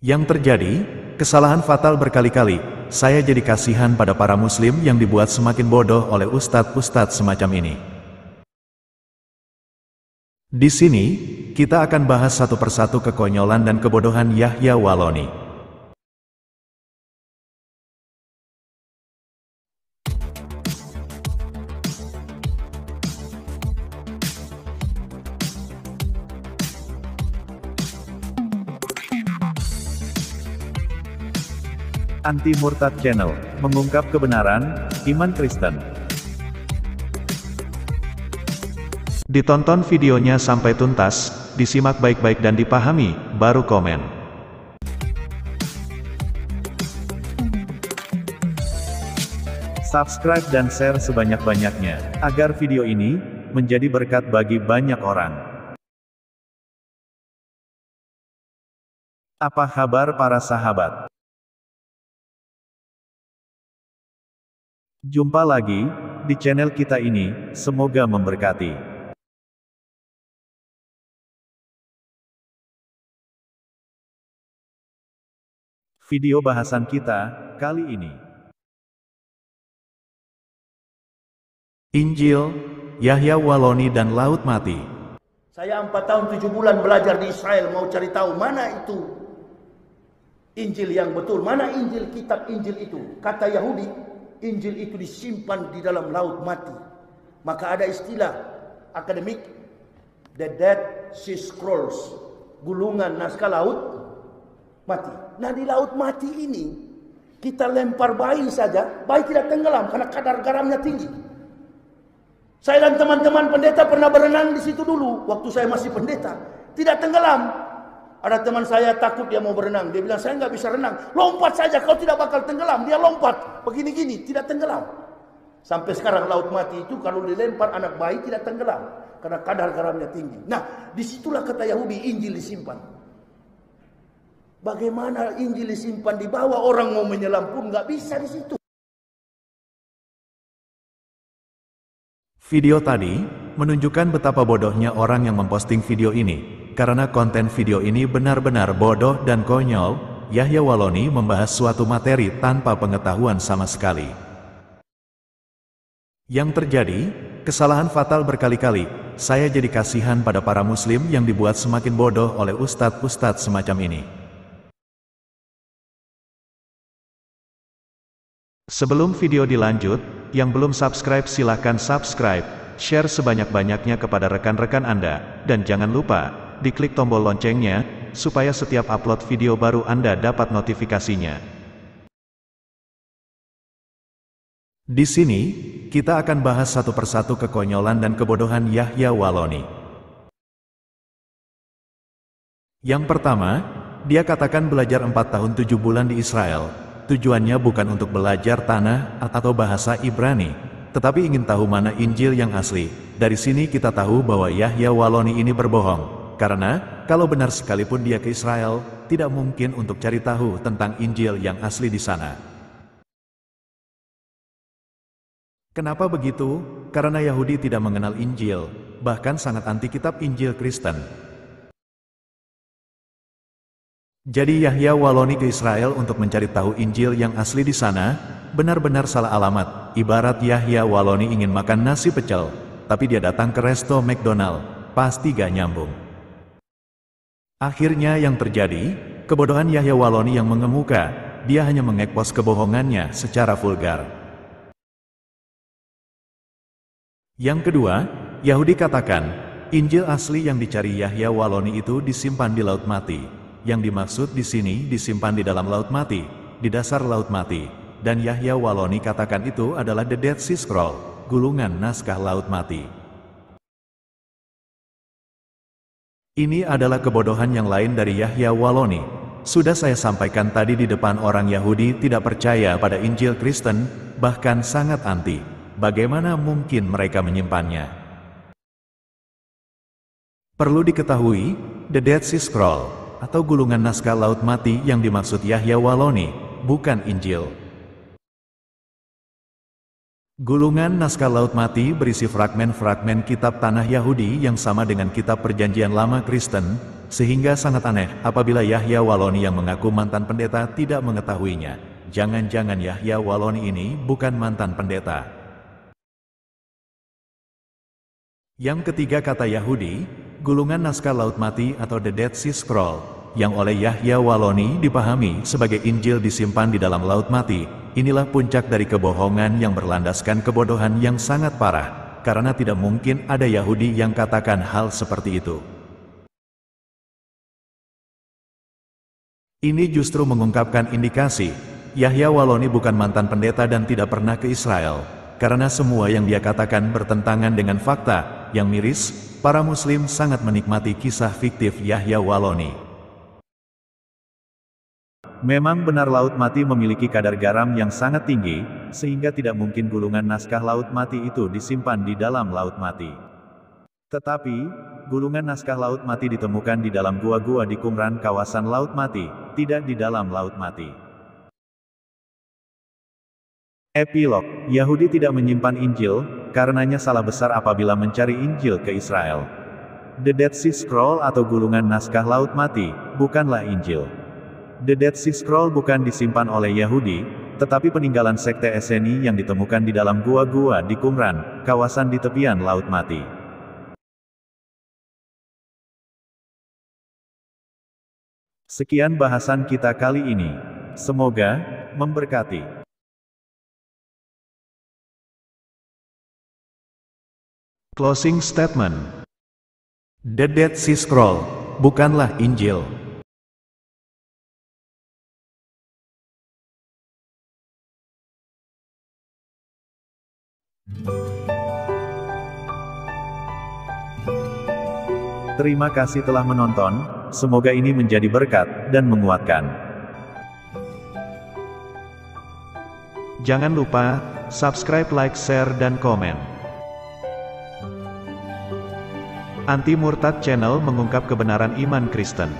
Yang terjadi, kesalahan fatal berkali-kali. Saya jadi kasihan pada para muslim yang dibuat semakin bodoh oleh ustadz-ustadz semacam ini. Di sini, kita akan bahas satu persatu kekonyolan dan kebodohan Yahya Waloni. Anti Murtad Channel, mengungkap kebenaran, iman Kristen. Ditonton videonya sampai tuntas, disimak baik-baik dan dipahami, baru komen. Subscribe dan share sebanyak-banyaknya, agar video ini menjadi berkat bagi banyak orang. Apa kabar para sahabat? Jumpa lagi di channel kita ini, semoga memberkati. Video bahasan kita kali ini, Injil, Yahya Waloni dan Laut Mati. Saya 4 tahun 7 bulan belajar di Israel, mau cari tahu mana itu Injil yang betul, mana Injil, kitab Injil itu. Kata Yahudi, Injil itu disimpan di dalam laut mati. Maka ada istilah akademik, the Dead Sea Scrolls, gulungan naskah laut mati. Nah, di laut mati ini kita lempar bayi saja, bayi tidak tenggelam karena kadar garamnya tinggi. Saya dan teman-teman pendeta pernah berenang di situ dulu waktu saya masih pendeta, tidak tenggelam. Ada teman saya takut, dia mau berenang. Dia bilang, saya nggak bisa renang. Lompat saja, kau tidak bakal tenggelam. Dia lompat, begini-gini, tidak tenggelam. Sampai sekarang laut mati itu kalau dilempar anak bayi tidak tenggelam. Karena kadar garamnya tinggi. Nah, disitulah kata Yahudi, Injil disimpan. Bagaimana Injil disimpan di bawah, orang mau menyelam pun nggak bisa di situ. Video tadi menunjukkan betapa bodohnya orang yang memposting video ini. Karena konten video ini benar-benar bodoh dan konyol, Yahya Waloni membahas suatu materi tanpa pengetahuan sama sekali. Yang terjadi, kesalahan fatal berkali-kali. Saya jadi kasihan pada para muslim yang dibuat semakin bodoh oleh ustadz-ustadz semacam ini. Sebelum video dilanjut, yang belum subscribe silahkan subscribe, share sebanyak-banyaknya kepada rekan-rekan Anda, dan jangan lupa diklik tombol loncengnya, supaya setiap upload video baru Anda dapat notifikasinya. Di sini, kita akan bahas satu persatu kekonyolan dan kebodohan Yahya Waloni. Yang pertama, dia katakan belajar 4 tahun 7 bulan di Israel. Tujuannya bukan untuk belajar tanah atau bahasa Ibrani, tetapi ingin tahu mana Injil yang asli. Dari sini kita tahu bahwa Yahya Waloni ini berbohong. Karena, kalau benar sekalipun dia ke Israel, tidak mungkin untuk cari tahu tentang Injil yang asli di sana. Kenapa begitu? Karena Yahudi tidak mengenal Injil, bahkan sangat anti kitab Injil Kristen. Jadi Yahya Waloni ke Israel untuk mencari tahu Injil yang asli di sana, benar-benar salah alamat. Ibarat Yahya Waloni ingin makan nasi pecel, tapi dia datang ke resto McDonald, pasti gak nyambung. Akhirnya yang terjadi, kebodohan Yahya Waloni yang mengemuka, dia hanya mengekspos kebohongannya secara vulgar. Yang kedua, Yahudi katakan, Injil asli yang dicari Yahya Waloni itu disimpan di Laut Mati. Yang dimaksud di sini disimpan di dalam Laut Mati, di dasar Laut Mati. Dan Yahya Waloni katakan itu adalah The Dead Sea Scroll, gulungan naskah Laut Mati. Ini adalah kebodohan yang lain dari Yahya Waloni. Sudah saya sampaikan tadi di depan, orang Yahudi tidak percaya pada Injil Kristen, bahkan sangat anti. Bagaimana mungkin mereka menyimpannya? Perlu diketahui, The Dead Sea Scroll, atau gulungan naskah Laut Mati yang dimaksud Yahya Waloni, bukan Injil. Gulungan naskah Laut Mati berisi fragmen-fragmen kitab tanah Yahudi yang sama dengan kitab Perjanjian Lama Kristen, Sehingga sangat aneh apabila Yahya Waloni yang mengaku mantan pendeta tidak mengetahuinya. Jangan-jangan Yahya Waloni ini bukan mantan pendeta. Yang ketiga, kata Yahudi, gulungan naskah Laut Mati atau The Dead Sea Scroll, yang oleh Yahya Waloni dipahami sebagai Injil disimpan di dalam Laut Mati. Inilah puncak dari kebohongan yang berlandaskan kebodohan yang sangat parah, karena tidak mungkin ada Yahudi yang katakan hal seperti itu. Ini justru mengungkapkan indikasi, Yahya Waloni bukan mantan pendeta dan tidak pernah ke Israel, karena semua yang dia katakan bertentangan dengan fakta. Yang miris, para muslim sangat menikmati kisah fiktif Yahya Waloni. Memang benar Laut Mati memiliki kadar garam yang sangat tinggi, sehingga tidak mungkin gulungan naskah Laut Mati itu disimpan di dalam Laut Mati. Tetapi, gulungan naskah Laut Mati ditemukan di dalam gua-gua di Qumran kawasan Laut Mati, tidak di dalam Laut Mati. Epilog, Yahudi tidak menyimpan Injil, karenanya salah besar apabila mencari Injil ke Israel. The Dead Sea Scroll atau gulungan naskah Laut Mati, bukanlah Injil. The Dead Sea Scroll bukan disimpan oleh Yahudi, tetapi peninggalan sekte Esseni yang ditemukan di dalam gua-gua di Qumran, kawasan di tepian Laut Mati. Sekian bahasan kita kali ini. Semoga memberkati. Closing statement. The Dead Sea Scroll bukanlah Injil. Terima kasih telah menonton, semoga ini menjadi berkat dan menguatkan. Jangan lupa subscribe, like, share, dan komen. Anti Murtad Channel mengungkap kebenaran iman Kristen.